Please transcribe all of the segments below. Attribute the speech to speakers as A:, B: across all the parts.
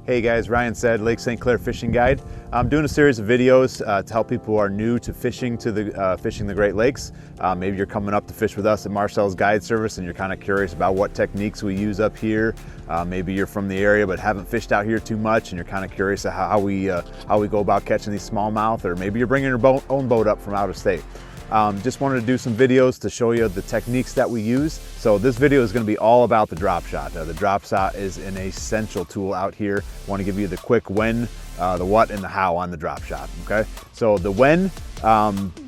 A: Hey guys, Ryan said, Lake St. Clair Fishing Guide. I'm doing a series of videos to help people who are new to fishing the Great Lakes. Maybe you're coming up to fish with us at Marcel's Guide Service and you're kind of curious about what techniques we use up here. Maybe you're from the area but haven't fished out here too much and you're kind of curious how we go about catching these smallmouth, or maybe you're bringing your own boat up from out of state. Just wanted to do some videos to show you the techniques that we use. So this video is going to be all about the drop shot. The drop shot is an essential tool out here. I want to give you the quick when, the what, and the how on the drop shot. Okay, so the when,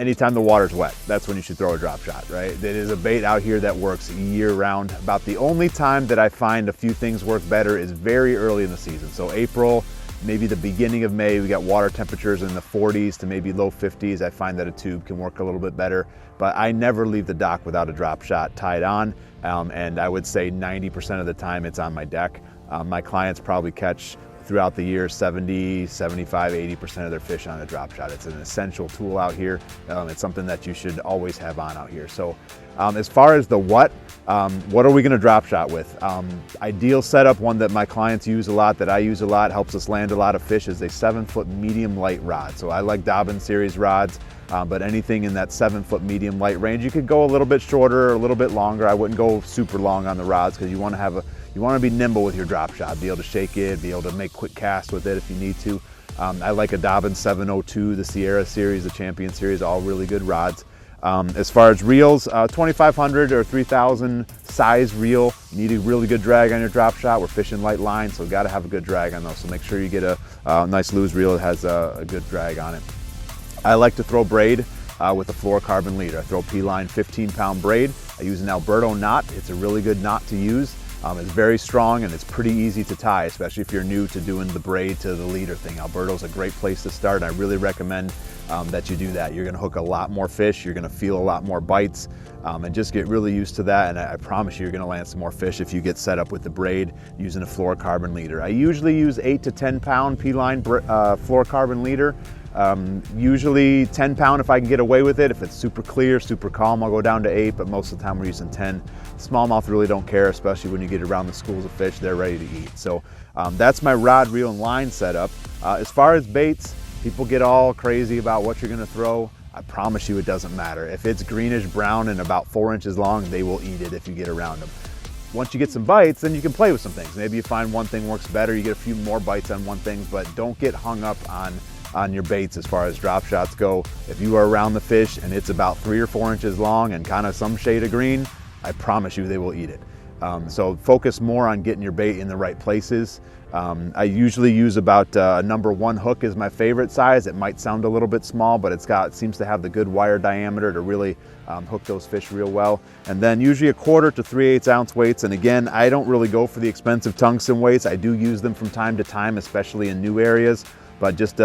A: anytime the water's wet, that's when you should throw a drop shot, right? It is a bait out here that works year round. About the only time that I find a few things work better is very early in the season. So April, maybe the beginning of May, we got water temperatures in the 40s to maybe low 50s. I find that a tube can work a little bit better, but I never leave the dock without a drop shot tied on. And I would say 90% of the time it's on my deck. My clients probably catch throughout the year 70, 75, 80% of their fish on a drop shot. It's an essential tool out here. It's something that you should always have on out here. So as far as the what are we gonna drop shot with? Ideal setup, one that my clients use a lot, that I use a lot, helps us land a lot of fish, is a 7-foot medium light rod. So I like Dobbin series rods, but anything in that 7-foot medium light range. You could go a little bit shorter or a little bit longer. I wouldn't go super long on the rods because you want to be nimble with your drop shot, be able to shake it, be able to make quick casts with it if you need to. I like a Dobbin 702, the Sierra series, the Champion series, all really good rods. As far as reels, 2500 or 3000 size reel. You need a really good drag on your drop shot. We're fishing light line, so got to have a good drag on those. So make sure you get a nice loose reel that has a good drag on it. I like to throw braid with a fluorocarbon leader. I throw P-line 15-pound braid. I use an Alberto knot. It's a really good knot to use. It's very strong and it's pretty easy to tie, especially if you're new to doing the braid to the leader thing. Alberto's a great place to start. I really recommend that you do that. You're gonna hook a lot more fish, you're gonna feel a lot more bites, and just get really used to that. And I promise you're gonna land some more fish if you get set up with the braid using a fluorocarbon leader. I usually use 8 to 10 pound P-line fluorocarbon leader. Usually 10 pound if I can get away with it. If it's super clear, super calm, I'll go down to 8, but most of the time we're using 10. Smallmouth really don't care, especially when you get around the schools of fish, they're ready to eat. So that's my rod, reel, and line setup. As far as baits, people get all crazy about what you're gonna throw. I promise you it doesn't matter. If it's greenish brown and about 4 inches long, they will eat it if you get around them. Once you get some bites, then you can play with some things. Maybe you find one thing works better, you get a few more bites on one thing, but don't get hung up on your baits as far as drop shots go. If you are around the fish and it's about 3 or 4 inches long and kind of some shade of green, I promise you they will eat it. So focus more on getting your bait in the right places. I usually use about number 1 hook is my favorite size. It might sound a little bit small, but it seems to have the good wire diameter to really hook those fish real well. And then usually a 1/4 to 3/8 ounce weights. And again, I don't really go for the expensive tungsten weights. I do use them from time to time, especially in new areas. But just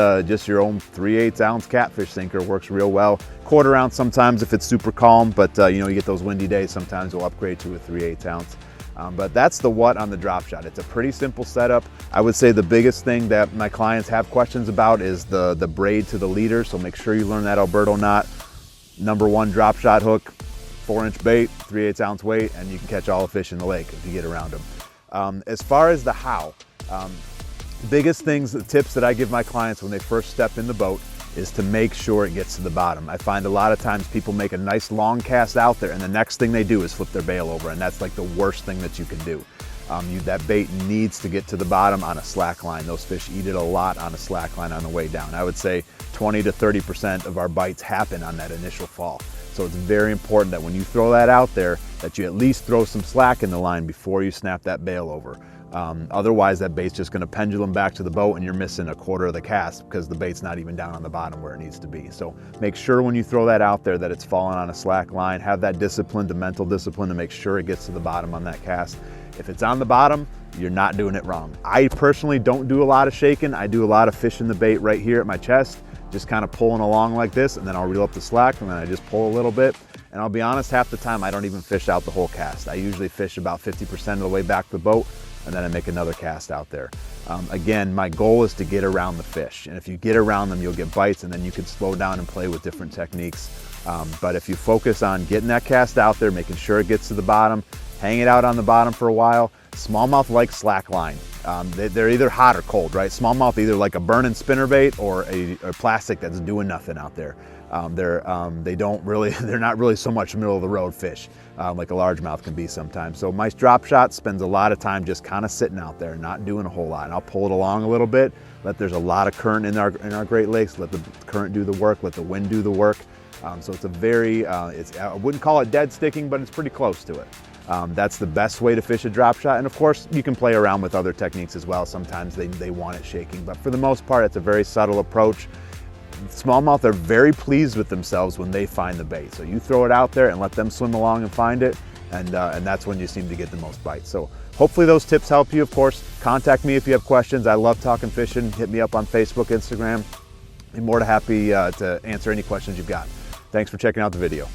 A: your own 3/8 ounce catfish sinker works real well. 1/4 ounce sometimes if it's super calm, but you get those windy days, sometimes we'll upgrade to a 3/8 ounce. But that's the what on the drop shot. It's a pretty simple setup. I would say the biggest thing that my clients have questions about is the braid to the leader. So make sure you learn that Alberto knot. Number 1 drop shot hook, 4-inch bait, 3/8 ounce weight, and you can catch all the fish in the lake if you get around them. As far as the how, biggest things, the tips that I give my clients when they first step in the boat is to make sure it gets to the bottom. I find a lot of times people make a nice long cast out there and the next thing they do is flip their bail over, and that's like the worst thing that you can do. That bait needs to get to the bottom on a slack line. Those fish eat it a lot on a slack line on the way down. I would say 20 to 30% of our bites happen on that initial fall. So it's very important that when you throw that out there, that you at least throw some slack in the line before you snap that bail over. Otherwise that bait's just gonna pendulum back to the boat and you're missing a 1/4 of the cast because the bait's not even down on the bottom where it needs to be. So make sure when you throw that out there that it's falling on a slack line. Have that discipline, the mental discipline, to make sure it gets to the bottom on that cast. If it's on the bottom, you're not doing it wrong. I personally don't do a lot of shaking. I do a lot of fishing the bait right here at my chest, just kind of pulling along like this, and then I'll reel up the slack and then I just pull a little bit. And I'll be honest, half the time I don't even fish out the whole cast. I usually fish about 50% of the way back to the boat, and then I make another cast out there. Again, my goal is to get around the fish. And if you get around them, you'll get bites, and then you can slow down and play with different techniques. But if you focus on getting that cast out there, making sure it gets to the bottom, hang it out on the bottom for a while. Smallmouth likes slack line. they're either hot or cold, right? Smallmouth either like a burning spinnerbait or a plastic that's doing nothing out there. They don't really, they're not really so much middle of the road fish like a largemouth can be sometimes. So my Dropshot spends a lot of time just kind of sitting out there, not doing a whole lot. And I'll pull it along a little bit. There's a lot of current in our Great Lakes. Let the current do the work. Let the wind do the work. So it's a very, I wouldn't call it dead sticking, but it's pretty close to it. That's the best way to fish a Dropshot. And of course, you can play around with other techniques as well. Sometimes they want it shaking, but for the most part, it's a very subtle approach. Smallmouth are very pleased with themselves when they find the bait. So you throw it out there and let them swim along and find it, and that's when you seem to get the most bites. So hopefully those tips help you. Of course, contact me if you have questions. I love talking fishing. Hit me up on Facebook, Instagram. I'm more than happy to answer any questions you've got. Thanks for checking out the video.